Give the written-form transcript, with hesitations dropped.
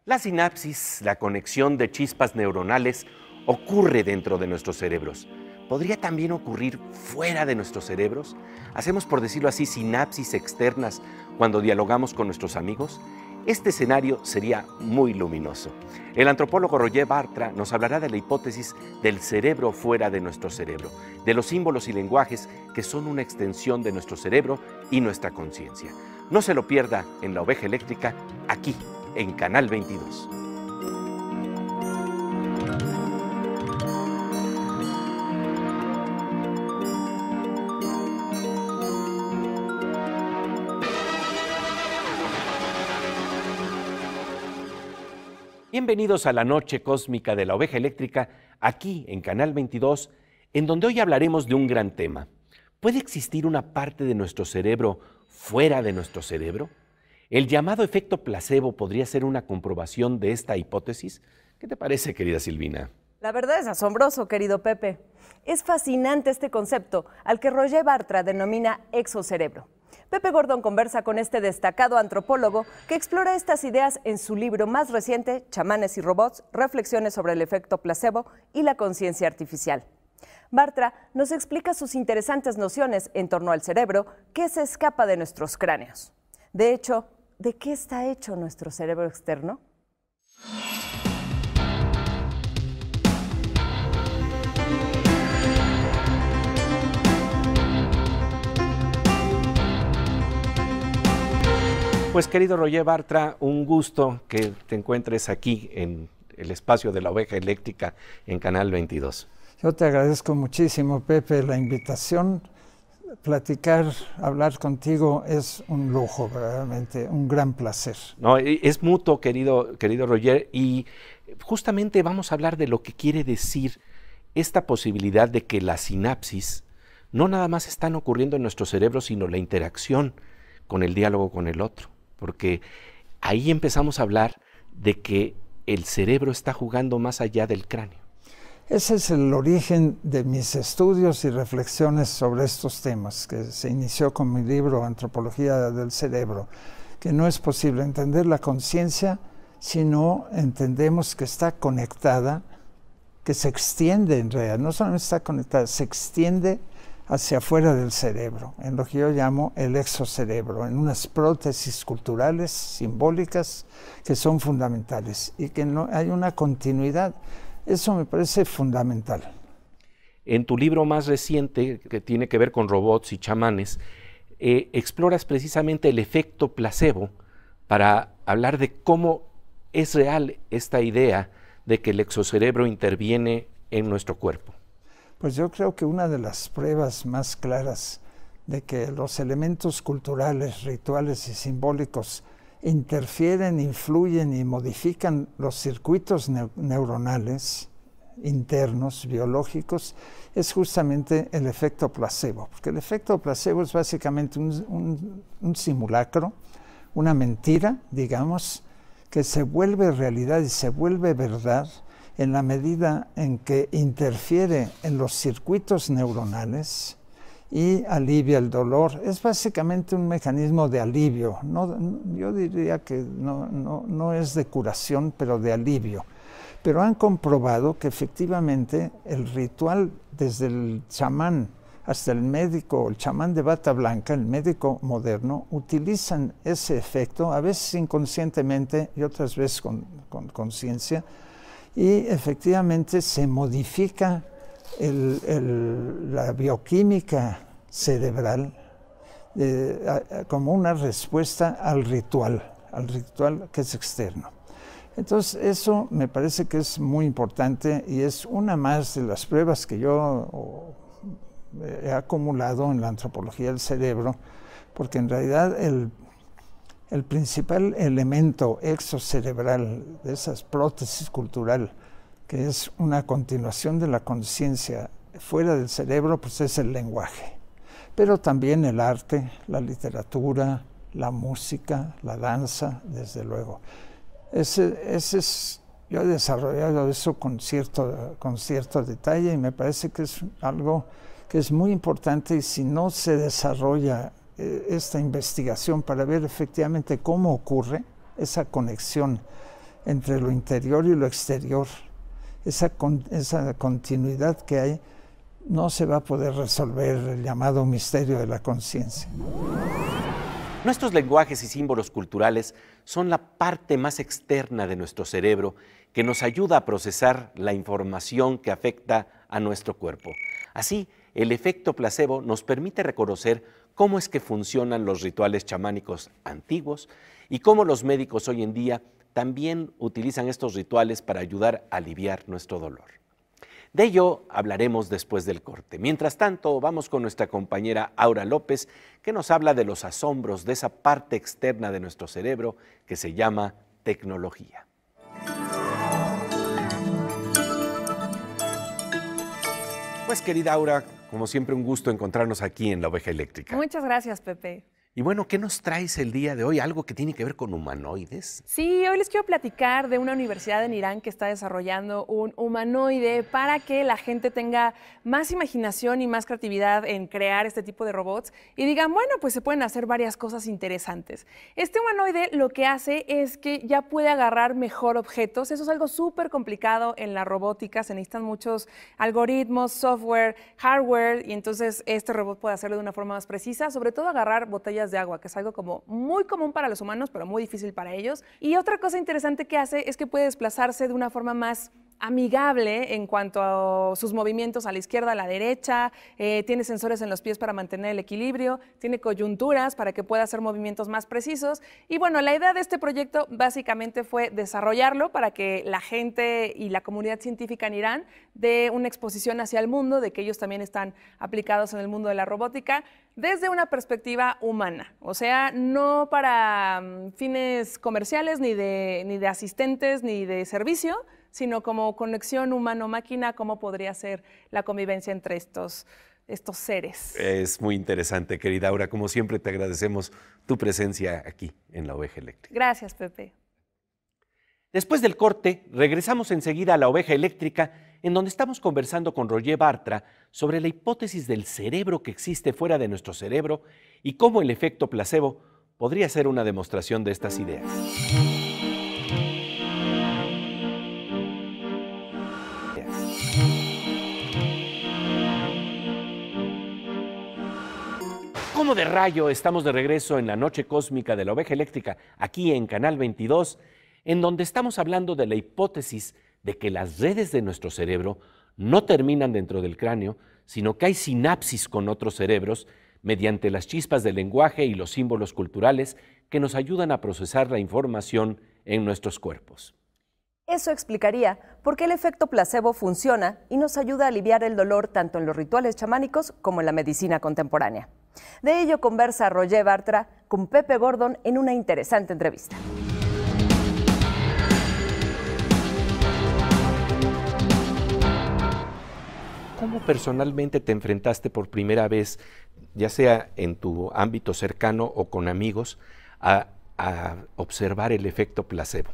La sinapsis, la conexión de chispas neuronales, ocurre dentro de nuestros cerebros. ¿Podría también ocurrir fuera de nuestros cerebros? ¿Hacemos, por decirlo así, sinapsis externas cuando dialogamos con nuestros amigos? Este escenario sería muy luminoso. El antropólogo Roger Bartra nos hablará de la hipótesis del cerebro fuera de nuestro cerebro, de los símbolos y lenguajes que son una extensión de nuestro cerebro y nuestra conciencia. No se lo pierda en La Oveja Eléctrica, aquí, en Canal 22. Bienvenidos a la noche cósmica de La Oveja Eléctrica, aquí en Canal 22, en donde hoy hablaremos de un gran tema. ¿Puede existir una parte de nuestro cerebro fuera de nuestro cerebro? ¿El llamado efecto placebo podría ser una comprobación de esta hipótesis? ¿Qué te parece, querida Silvina? La verdad es asombroso, querido Pepe. Es fascinante este concepto, al que Roger Bartra denomina exocerebro. Pepe Gordon conversa con este destacado antropólogo que explora estas ideas en su libro más reciente, Chamanes y Robots, Reflexiones sobre el efecto placebo y la conciencia artificial. Bartra nos explica sus interesantes nociones en torno al cerebro que se escapa de nuestros cráneos. De hecho, ¿de qué está hecho nuestro cerebro externo? Pues querido Roger Bartra, un gusto que te encuentres aquí en el espacio de La Oveja Eléctrica en Canal 22. Yo te agradezco muchísimo, Pepe, la invitación. Platicar, hablar contigo es un lujo, verdaderamente, un gran placer. No, es mutuo, querido Roger, y justamente vamos a hablar de lo que quiere decir esta posibilidad de que las sinapsis no nada más están ocurriendo en nuestro cerebro, sino la interacción con el diálogo con el otro. Porque ahí empezamos a hablar de que el cerebro está jugando más allá del cráneo. Ese es el origen de mis estudios y reflexiones sobre estos temas, que se inició con mi libro Antropología del Cerebro, que no es posible entender la conciencia si no entendemos que está conectada, que se extiende en realidad, no solamente está conectada, se extiende hacia afuera del cerebro, en lo que yo llamo el exocerebro, en unas prótesis culturales, simbólicas, que son fundamentales y que no hay una continuidad. Eso me parece fundamental. En tu libro más reciente, que tiene que ver con robots y chamanes, exploras precisamente el efecto placebo para hablar de cómo es real esta idea de que el exocerebro interviene en nuestro cuerpo. Pues yo creo que una de las pruebas más claras de que los elementos culturales, rituales y simbólicos interfieren, influyen y modifican los circuitos neuronales internos, biológicos, es justamente el efecto placebo. Porque el efecto placebo es básicamente un simulacro, una mentira, digamos, que se vuelve realidad y se vuelve verdad en la medida en que interfiere en los circuitos neuronales y alivia el dolor. Es básicamente un mecanismo de alivio. Yo diría que no es de curación, pero de alivio. Pero han comprobado que efectivamente el ritual, desde el chamán hasta el médico, el chamán de bata blanca, el médico moderno, utilizan ese efecto, a veces inconscientemente y otras veces con conciencia, y efectivamente se modifica la bioquímica cerebral como una respuesta al ritual que es externo. Entonces eso me parece que es muy importante y es una más de las pruebas que yo he acumulado en la antropología del cerebro, porque en realidad el principal elemento exocerebral de esas prótesis cultural, que es una continuación de la conciencia fuera del cerebro, pues es el lenguaje. Pero también el arte, la literatura, la música, la danza, desde luego. Yo he desarrollado eso con cierto detalle y me parece que es algo que es muy importante, y si no se desarrolla esta investigación para ver efectivamente cómo ocurre esa conexión entre lo interior y lo exterior. Esa continuidad que hay no se va a poder resolver, el llamado misterio de la conciencia. Nuestros lenguajes y símbolos culturales son la parte más externa de nuestro cerebro que nos ayuda a procesar la información que afecta a nuestro cuerpo. Así, el efecto placebo nos permite reconocer cómo es que funcionan los rituales chamánicos antiguos y cómo los médicos hoy en día también utilizan estos rituales para ayudar a aliviar nuestro dolor. De ello hablaremos después del corte. Mientras tanto, vamos con nuestra compañera Aura López, que nos habla de los asombros de esa parte externa de nuestro cerebro que se llama tecnología. Pues querida Aura, como siempre un gusto encontrarnos aquí en La Oveja Eléctrica. Muchas gracias, Pepe. Y bueno, ¿qué nos traes el día de hoy? ¿Algo que tiene que ver con humanoides? Sí, hoy les quiero platicar de una universidad en Irán que está desarrollando un humanoide para que la gente tenga más imaginación y más creatividad en crear este tipo de robots y digan, bueno, pues se pueden hacer varias cosas interesantes. Este humanoide lo que hace es que ya puede agarrar mejor objetos. Eso es algo súper complicado en la robótica. Se necesitan muchos algoritmos, software, hardware, y entonces este robot puede hacerlo de una forma más precisa, sobre todo agarrar botellas de agua, que es algo como muy común para los humanos, pero muy difícil para ellos. Y otra cosa interesante que hace es que puede desplazarse de una forma más amigable en cuanto a sus movimientos a la izquierda, a la derecha, tiene sensores en los pies para mantener el equilibrio, tiene coyunturas para que pueda hacer movimientos más precisos. Y bueno, la idea de este proyecto básicamente fue desarrollarlo para que la gente y la comunidad científica en Irán dé una exposición hacia el mundo, de que ellos también están aplicados en el mundo de la robótica, desde una perspectiva humana, o sea, no para fines comerciales, ni de asistentes, ni de servicio, sino como conexión humano-máquina, cómo podría ser la convivencia entre estos seres. Es muy interesante, querida Aura. Como siempre, te agradecemos tu presencia aquí en La Oveja Eléctrica. Gracias, Pepe. Después del corte, regresamos enseguida a La Oveja Eléctrica, en donde estamos conversando con Roger Bartra sobre la hipótesis del cerebro que existe fuera de nuestro cerebro y cómo el efecto placebo podría ser una demostración de estas ideas. ¿Cómo de rayo? Estamos de regreso en la noche cósmica de La Oveja Eléctrica, aquí en Canal 22, en donde estamos hablando de la hipótesis de que las redes de nuestro cerebro no terminan dentro del cráneo, sino que hay sinapsis con otros cerebros mediante las chispas del lenguaje y los símbolos culturales que nos ayudan a procesar la información en nuestros cuerpos. Eso explicaría por qué el efecto placebo funciona y nos ayuda a aliviar el dolor tanto en los rituales chamánicos como en la medicina contemporánea. De ello conversa Roger Bartra con Pepe Gordon en una interesante entrevista. ¿Cómo personalmente te enfrentaste por primera vez, ya sea en tu ámbito cercano o con amigos, a observar el efecto placebo?